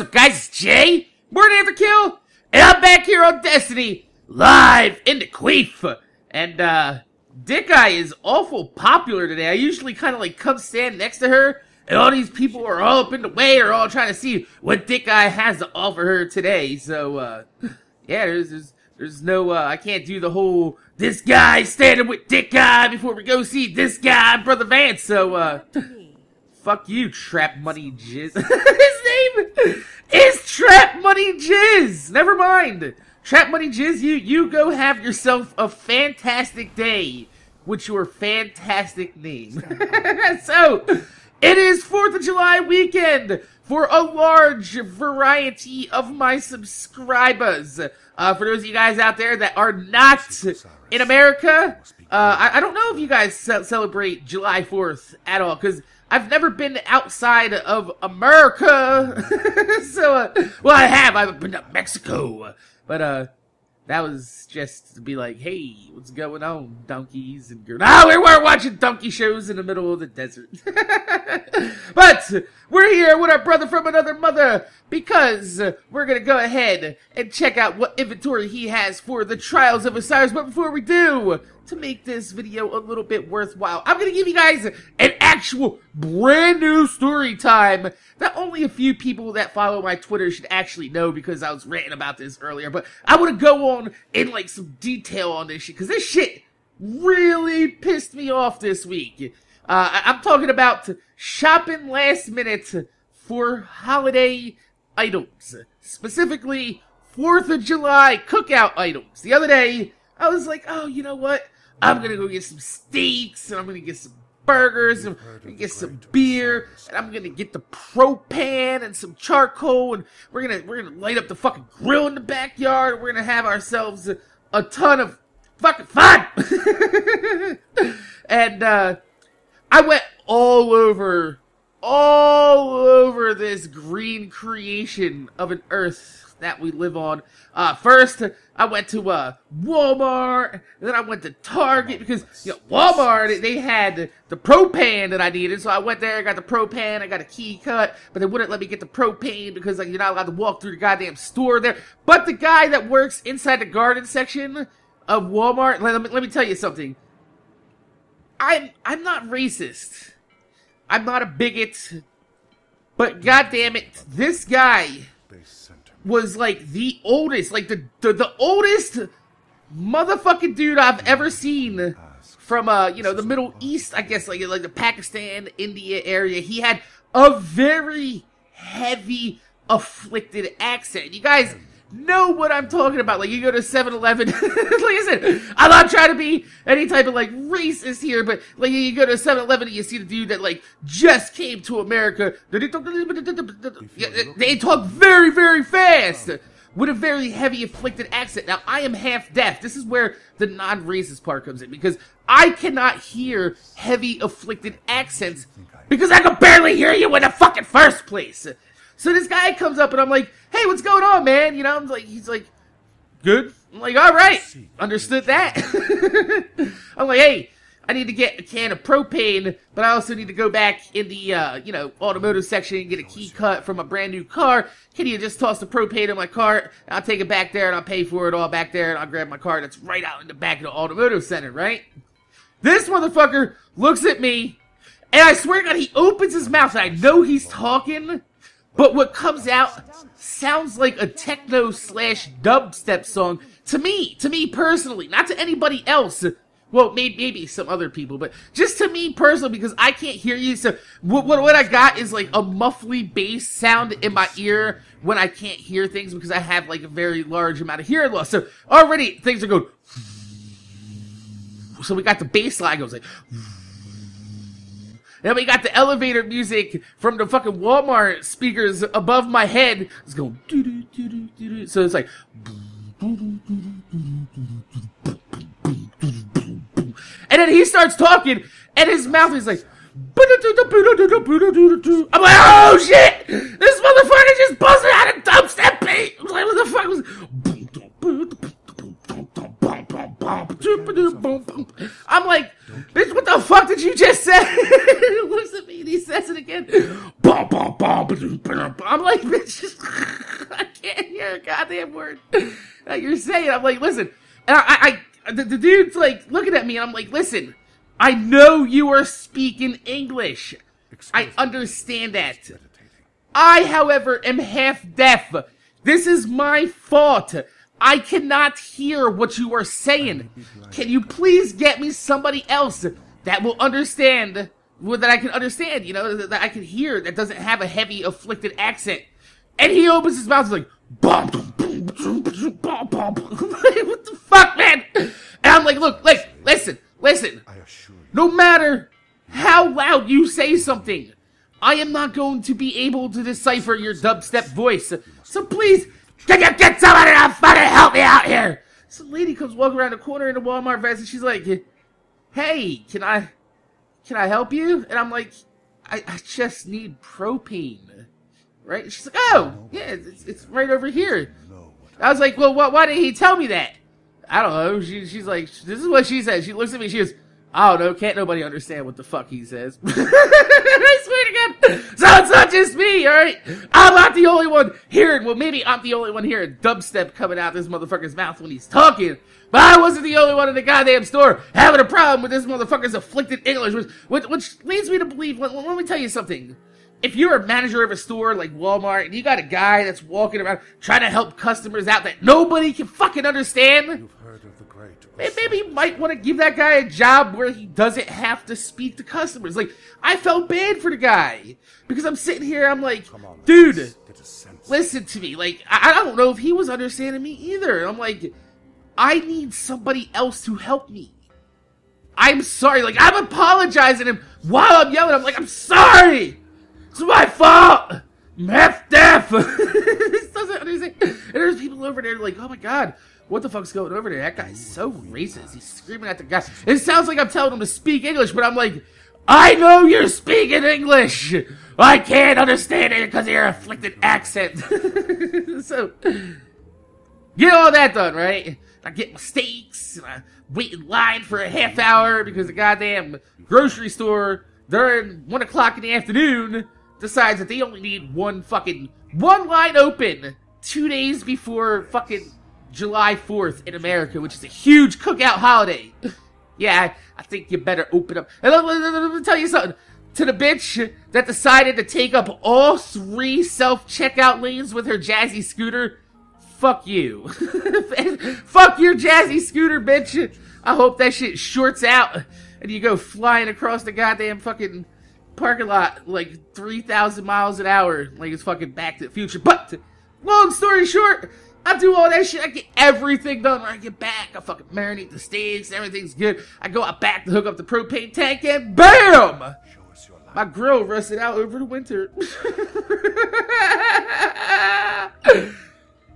what's up, guys? It's Jay, MorninAfterKill, and I'm back here on Destiny, live in the Queef. And, Dick Eye is awful popular today. I usually kind of like come stand next to her, and all these people are all up in the way, are all trying to see what Dick Eye has to offer her today. So, yeah, there's no, I can't do the whole, this guy standing with Dick Eye before we go see this guy, Brother Vance. So, fuck you, Trap Money Jizz. His name is Trap Money Jizz. Never mind. Trap Money Jizz, you go have yourself a fantastic day with your fantastic name. So, it is 4th of July weekend for a large variety of my subscribers. For those of you guys out there that are not in America, I don't know if you guys celebrate July 4th at all, because I've never been outside of America. So, well, I have. I've been to Mexico. But, that was just to be like, hey, what's going on, donkeys and girls? No, we weren't watching donkey shows in the middle of the desert. But, we're here with our brother from another mother, because we're gonna go ahead and check out what inventory he has for the Trials of Osiris. But before we do, to make this video a little bit worthwhile, I'm gonna give you guys an actual brand new story time that only a few people that follow my Twitter should actually know, because I was ranting about this earlier. But I want to go on in like some detail on this shit, because this shit really pissed me off this week. I'm talking about shopping last minute for holiday items, specifically 4th of July cookout items. The other day, I was like, oh, you know what? I'm gonna go get some steaks, and I'm gonna get some burgers, and I'm gonna get some beer, and I'm gonna get the propane and some charcoal, and we're gonna light up the fucking grill in the backyard, and we're gonna have ourselves a ton of fucking fun. And I went all over this green creation of an earth that we live on. First, I went to Walmart, and then I went to Target, because, you know, Walmart, they had the propane that I needed, so I went there, I got the propane, I got a key cut, but they wouldn't let me get the propane, because, like, you're not allowed to walk through the goddamn store there. But the guy that works inside the garden section of Walmart, let me tell you something. I'm not racist. I'm not a bigot. But goddammit, this guy was like the oldest, like the oldest motherfucking dude I've ever seen from you know, the Middle East, I guess, like the Pakistan, India area. He had a very heavy afflicted accent. You guys know what I'm talking about. Like, you go to 7-Eleven, like I said, I'm not trying to be any type of, like, racist here, but, like, you go to 7-Eleven and you see the dude that, like, just came to America. They talk very, very fast with a very heavy afflicted accent. Now, I am half deaf. This is where the non-racist part comes in, because I cannot hear heavy afflicted accents because I can barely hear you in the fucking first place. So this guy comes up and I'm like, hey, what's going on, man? You know, I'm like, he's like, good. I'm like, all right, understood that. I'm like, hey, I need to get a can of propane, but I also need to go back in the, you know, automotive section and get a key cut from a brand new car. Can you just toss the propane in my car? And I'll take it back there and I'll pay for it all back there, and I'll grab my car that's right out in the back of the automotive center, right? This motherfucker looks at me, and I swear to God, he opens his mouth, and I know he's talking, but what comes out sounds like a techno/dubstep song to me personally, not to anybody else. Well, maybe some other people, but just to me personally, because I can't hear you. So what I got is like a muffly bass sound in my ear when I can't hear things, because I have like a very large amount of hearing loss. So already things are going. So we got the bass line goes like. Then we got the elevator music from the fucking Walmart speakers above my head. It's going doo-doo-doo-doo-doo-doo. So it's like, and then he starts talking, and his mouth is like, I'm like, oh shit! This motherfucker just busted out a dubstep beat! I'm like, what the fuck was? I'm like, Bitch, what the fuck did you just say? He looks at me and he says it again. I'm like, bitch, I can't hear a goddamn word that you're saying. I'm like, listen. And the dude's like looking at me and I'm like, listen, I know you are speaking English. I understand that. I, however, am half deaf. This is my fault. I cannot hear what you are saying. Can you please get me somebody else that will understand, that I can understand, you know, that I can hear, that doesn't have a heavy, afflicted accent? And he opens his mouth and he's like, what the fuck, man? And I'm like, look, listen. No matter how loud you say something, I am not going to be able to decipher your dubstep voice. So please, can you get somebody to fucking help me out here? Some lady comes walking around the corner in the Walmart vest and she's like, hey, can I help you? And I'm like, I just need propane. Right? She's like, oh, yeah, it's right over here. I was like, well, why didn't he tell me that? I don't know. She's like, this is what she says. She looks at me, she goes, I don't know, can't nobody understand what the fuck he says. I swear to God. So it's not just me, alright? I'm not the only one hearing, well, maybe I'm the only one hearing dubstep coming out this motherfucker's mouth when he's talking. But I wasn't the only one in the goddamn store having a problem with this motherfucker's afflicted English, which leads me to believe, let me tell you something. If you're a manager of a store like Walmart and you got a guy that's walking around trying to help customers out that nobody can fucking understand, you've heard of the great Osiris. Maybe you might want to give that guy a job where he doesn't have to speak to customers. Like, I felt bad for the guy because I'm sitting here, I'm like, dude, listen to me. Like, I don't know if he was understanding me either. I'm like, I need somebody else to help me. I'm sorry. Like, I'm apologizing to him while I'm yelling. I'm like, I'm sorry. It's my fault! I'm half deaf! This doesn't understand. And there's people over there like, oh my god, what the fuck's going over there? That guy's so racist. He's screaming at the guy. It sounds like I'm telling him to speak English, but I'm like, I know you're speaking English! I can't understand it because of your afflicted accent. So, get all that done, right? I get my steaks, and I wait in line for a half hour because the goddamn grocery store during 1 o'clock in the afternoon decides that they only need one line open 2 days before fucking July 4th in America, which is a huge cookout holiday. Yeah, I think you better open up. And let me tell you something. To the bitch that decided to take up all 3 self-checkout lanes with her jazzy scooter, fuck you. Fuck your jazzy scooter, bitch. I hope that shit shorts out and you go flying across the goddamn fucking parking lot like 3,000 miles an hour like it's fucking Back to the Future. But, long story short, I do all that shit. I get everything done when I get back. I fucking marinate the steaks. Everything's good. I go out back to hook up the propane tank and BAM! My grill rusted out over the winter.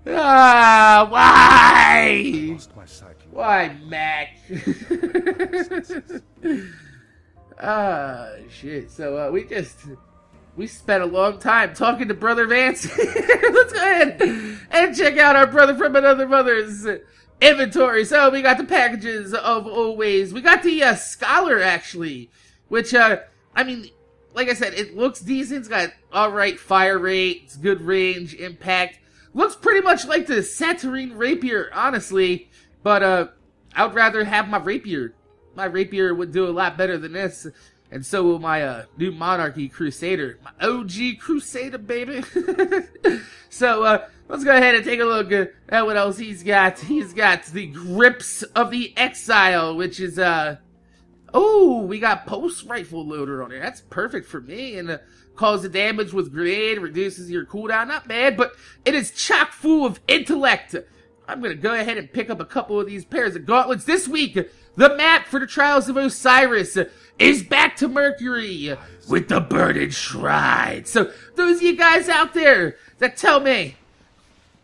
Why? Why, Mac? Shit. So, we spent a long time talking to Brother Vance. Let's go ahead and check out our Brother from Another Mother's inventory. So, we got the packages of always. We got the Scholar, actually, which, I mean, like I said, it looks decent. It's got alright fire rate. It's good range, impact. Looks pretty much like the Saturnine Rapier, honestly. But, I would rather have my Rapier. My Rapier would do a lot better than this. And so will my, new Monarchy Crusader. My OG Crusader, baby. So, let's go ahead and take a look at what else he's got. He's got the Grips of the Exile, which is, oh, we got Post Rifle Loader on there. That's perfect for me. And, causes the damage with grenade, reduces your cooldown. Not bad, but it is chock full of intellect. I'm going to go ahead and pick up a couple of these pairs of gauntlets. This week, the map for the Trials of Osiris is back to Mercury with the Burning Shrine. So, those of you guys out there that tell me,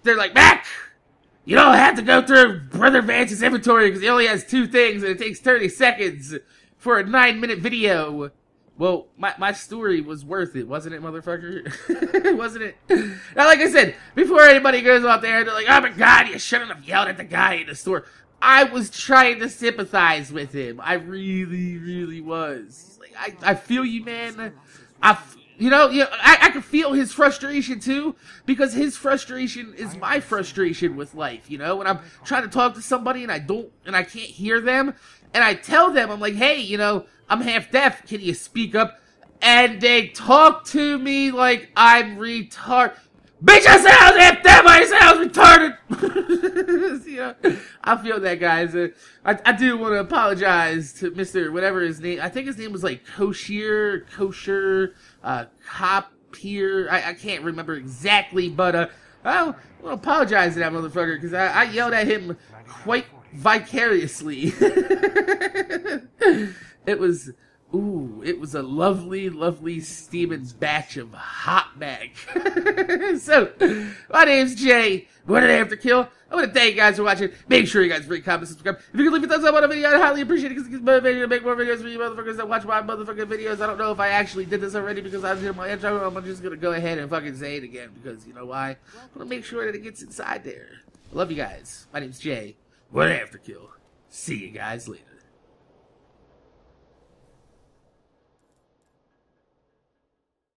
they're like, Mac, you don't have to go through Brother Vance's inventory because he only has 2 things and it takes 30 seconds for a 9-minute video. Well, my story was worth it, wasn't it, motherfucker? Wasn't it? Now, like I said, before anybody goes out there and they're like, oh my god, you shouldn't have yelled at the guy in the store. I was trying to sympathize with him. I really, really was. Like, I feel you, man. I can feel his frustration too, because his frustration is my frustration with life. You know, when I'm trying to talk to somebody and I can't hear them, and I tell them, I'm like, hey, you know, I'm half deaf. Can you speak up? And they talk to me like I'm retarded. Bitch, I sound half deaf. I sound retarded. You know, I feel that, guys. I do want to apologize to Mr. whatever his name. I think his name was like Kosher, Copier. I can't remember exactly, but I want to apologize to that motherfucker because I yelled at him quite vicariously. It was a lovely, lovely steaming batch of hot bag. So, my name's Jay. MorninAfterKill. I want to thank you guys for watching. Make sure you guys rate, comment, subscribe. If you can leave a thumbs up on the video, I'd highly appreciate it because it gives me motivation to make more videos for you motherfuckers that watch my motherfucking videos. I don't know if I actually did this already because I was in my intro. I'm just going to go ahead and fucking say it again because, you know why? I want to make sure that it gets inside there. I love you guys. My name's Jay. MorninAfterKill. See you guys later.